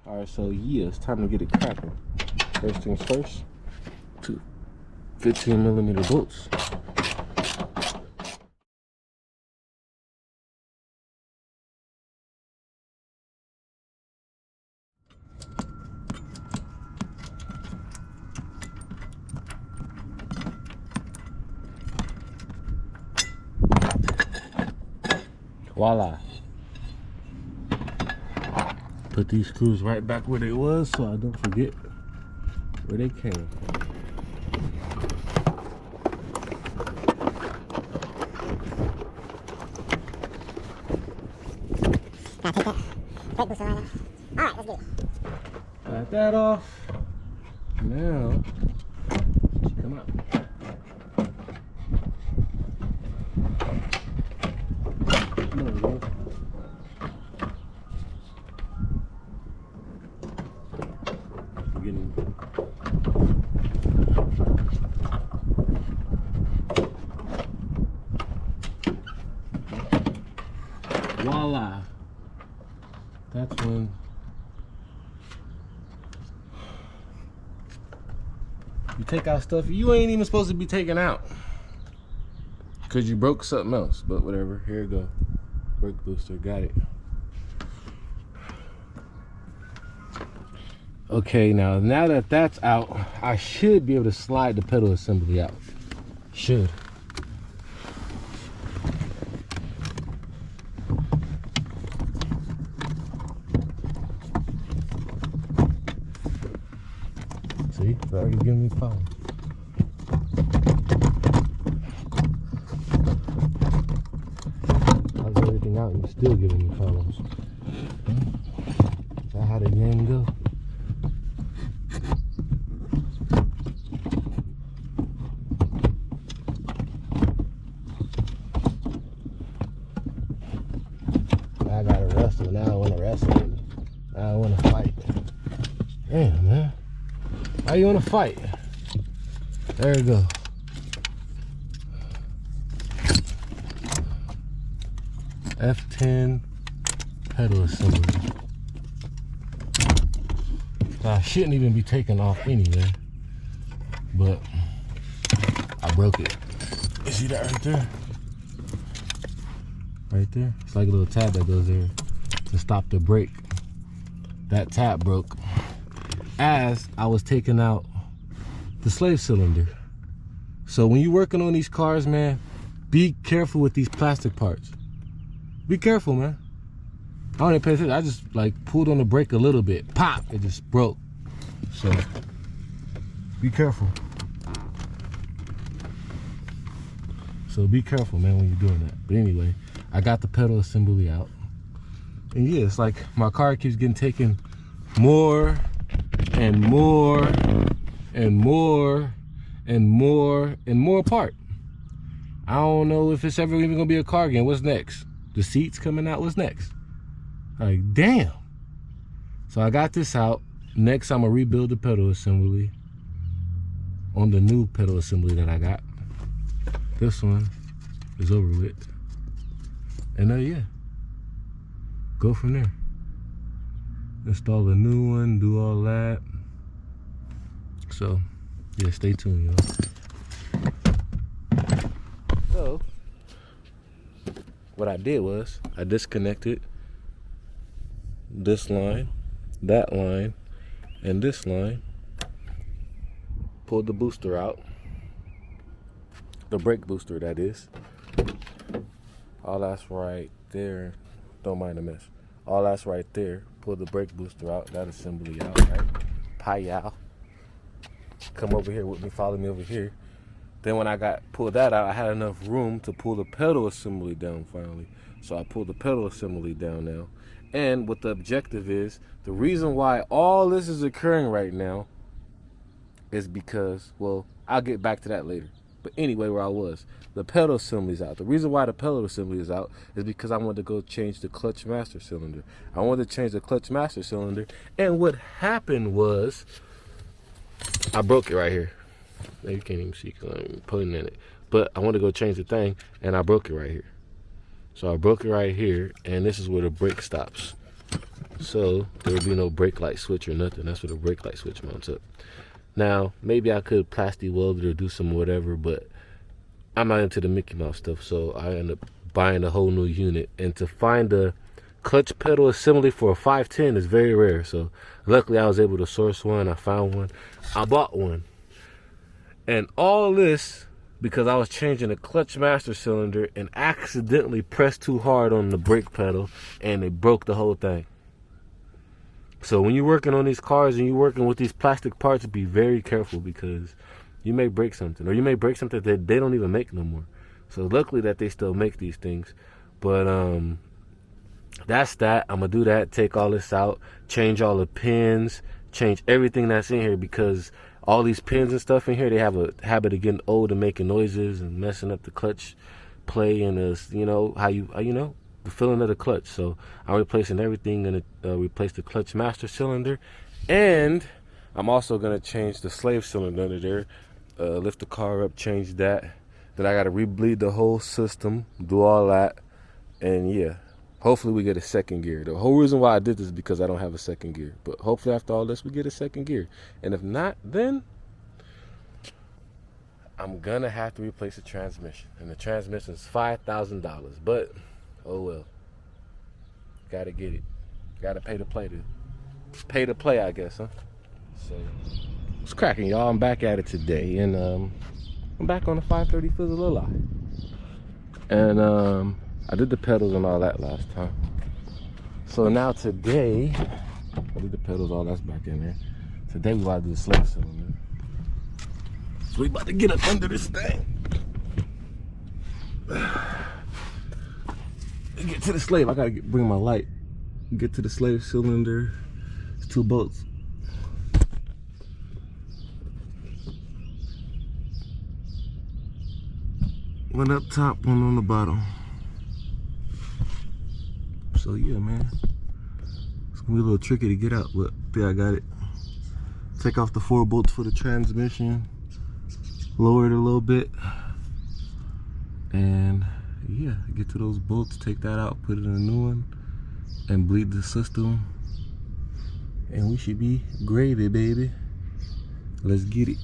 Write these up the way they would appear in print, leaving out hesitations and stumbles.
Alright, so yeah, it's time to get it cracking. First things first, 2 15mm bolts. Voila. Put these screws right back where they was so I don't forget where they came from. Gotta take that brake booster right now. Alright, let's get it. Got that off. Now, come out. There we go. Voila. That's when you take out stuff you ain't even supposed to be taking out because you broke something else, but whatever. Here you go. Brake booster, got it. Okay, now that that's out, I should be able to slide the pedal assembly out. Should. See, it's already giving me power. I was everything out and you're still giving me problems. Is that how the game go? I gotta wrestle. Now I wanna wrestle. Now I wanna fight. Damn, man. How you wanna fight? There you go. F10 pedal assembly. I shouldn't even be taking off anyway, but I broke it. You see that right there? Right there? It's like a little tab that goes there to stop the brake. That tab broke as I was taking out the slave cylinder. So when you're working on these cars, man, be careful with these plastic parts. Be careful, man. I don't even pay attention. I just like pulled on the brake a little bit. Pop! It just broke. So be careful. So be careful, man, when you're doing that. But anyway, I got the pedal assembly out. And yeah, it's like my car keeps getting taken more and more and more and more and more apart. I don't know if it's ever even gonna be a car again. What's next? The seats coming out, what's next? Like, damn. So I got this out. Next, I'm gonna rebuild the pedal assembly on the new pedal assembly that I got. This one is over with. And yeah, go from there. Install a new one, do all that. So, yeah, stay tuned, y'all. So, what I did was, I disconnected this line, that line, and this line. Pulled the booster out. The brake booster, that is. All that's right there. Don't mind the mess. All that's right there. Pull the brake booster out. That assembly out, right? Pie-yow. Come over here with me. Follow me over here. Then when I pulled that out, I had enough room to pull the pedal assembly down finally. So I pulled the pedal assembly down now. And what the objective is, the reason why all this is occurring right now is because, well, I'll get back to that later. But anyway, where I was, the pedal assembly is out. The reason why the pedal assembly is out is because I wanted to go change the clutch master cylinder. I wanted to change the clutch master cylinder. And what happened was, I broke it right here. Now you can't even see because I'm putting in it. But I wanted to go change the thing, and I broke it right here. So I broke it right here, and this is where the brake stops. so there will be no brake light switch or nothing. That's where the brake light switch mounts up. Now, maybe I could plastic weld it or do some whatever, but I'm not into the Mickey Mouse stuff, so I end up buying a whole new unit. And to find a clutch pedal assembly for a 510 is very rare, so luckily I was able to source one. I found one. I bought one. And all this because I was changing the clutch master cylinder and accidentally pressed too hard on the brake pedal and it broke the whole thing. So when you're working on these cars and you're working with these plastic parts, be very careful because you may break something, or you may break something that they don't even make no more. So luckily that they still make these things. But that's that. I'm gonna do that, take all this out, change all the pins, change everything that's in here, because all these pins and stuff in here, they have a habit of getting old and making noises and messing up the clutch play and the feeling of the clutch. So I'm replacing everything, and replace the clutch master cylinder, and I'm also gonna change the slave cylinder under there, lift the car up, change that. Then I gotta rebleed the whole system, do all that, and yeah, hopefully we get a second gear. The whole reason why I did this is because I don't have a second gear, but hopefully after all this we get a second gear. And if not, then I'm gonna have to replace the transmission, and the transmission is $5,000. But oh well, gotta get it. Gotta pay to play, I guess, huh? So it's cracking, y'all. I'm back at it today, and I'm back on the 530 Fizzle. And I did the pedals and all that last time. So now today, I did the pedals, all that's back in there. Today we about to do the slave cylinder. So we about to get up under this thing. Get to the slave. I gotta bring my light. Get to the slave cylinder. It's 2 bolts. One up top, one on the bottom. So yeah, man, it's gonna be a little tricky to get out, but yeah, I got it. Take off the 4 bolts for the transmission, lower it a little bit, and yeah, get to those bolts, take that out, put it in a new one, and bleed the system, and we should be gravy, baby. Let's get it.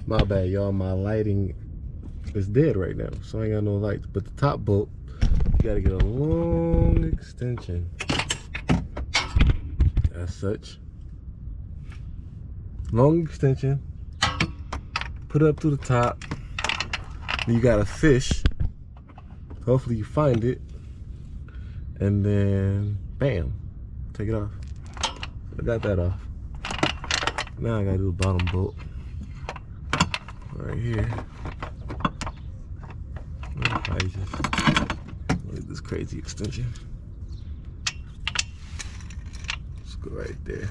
My bad, y'all, my lighting is dead right now, so I ain't got no lights. But the top bolt, you gotta get a long extension, as such. Long extension, put it up to the top. Then you got a fish. Hopefully you find it, and then bam, take it off. I got that off. Now I gotta do the bottom bolt right here. I just look at this crazy extension. Let's go right there.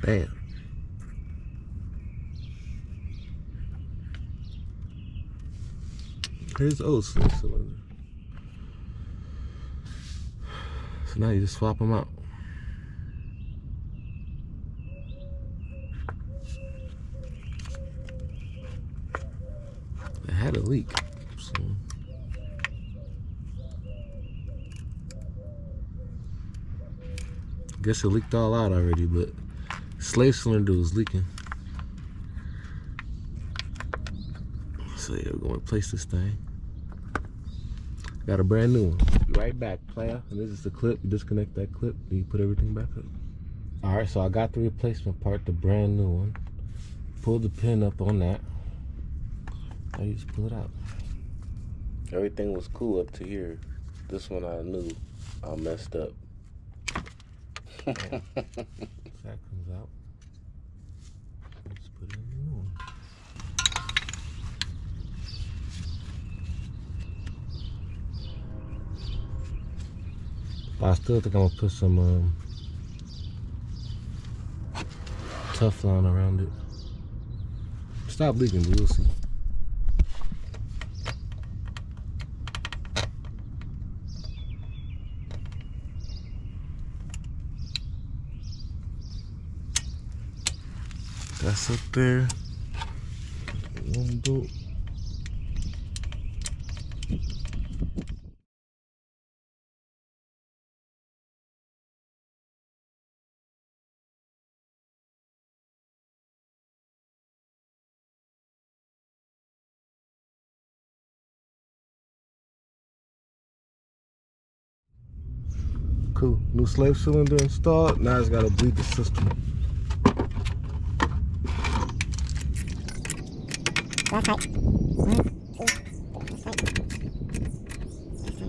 Bam. Here's the old slave cylinder. So now you just swap them out. It had a leak, so I guess it leaked all out already, but slave cylinder was leaking. So yeah, we're gonna replace this thing. Got a brand new one. Be right back, player. And this is the clip. You disconnect that clip and you put everything back up. Alright, so I got the replacement part, the brand new one. Pull the pin up on that. Now you just pull it out. Everything was cool up to here. This one I knew I messed up. That comes out. Let's put it in the new one. I still think I'm gonna put some Teflon around it. Stop leaking, but we'll see. That's up there. One bolt. Cool. New slave cylinder installed. Now it's got to bleed the system. That's tight. 1, 2, that's tight. That's tight. That's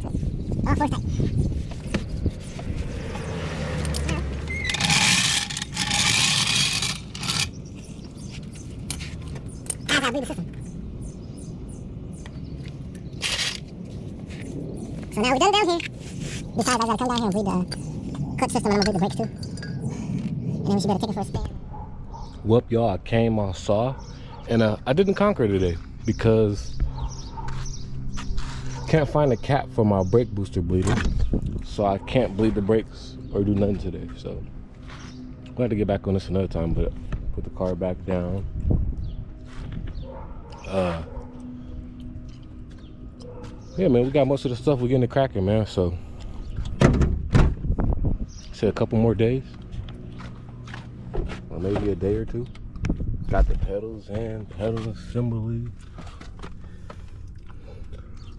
tight. That's tight. Oh, 4's tight. I gotta bleed the system. So now we're done down here. Besides, I gotta come down here and bleed the clutch system, and I'm gonna bleed the brakes too. And then we should be able to take it for a spin. Whoop, y'all, I came, I saw, and I didn't conquer today because can't find a cap for my brake booster bleeding, so I can't bleed the brakes or do nothing today. So we'll have to get back on this another time, but put the car back down. Yeah, man, we got most of the stuff we're getting to cracking, man. So say a couple more days, or maybe a day or two. Got the pedals and pedal assembly.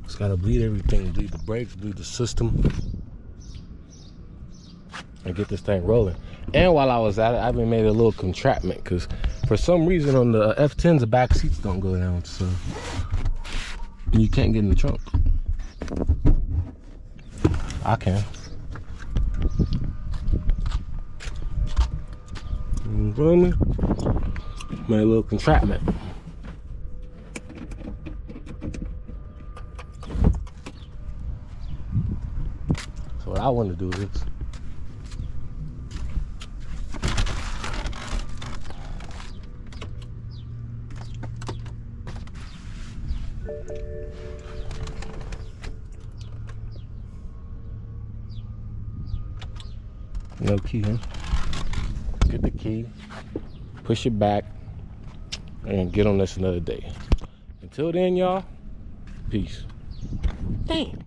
Just gotta bleed everything, bleed the brakes, bleed the system, and get this thing rolling. And while I was at it, I even made a little contraption because for some reason on the F10s the back seats don't go down, so you can't get in the trunk. I can. You feel me? Made a little contraption. So what I want to do is no key, huh? Get the key, push it back, and get on this another day. Until then, y'all, peace. Damn.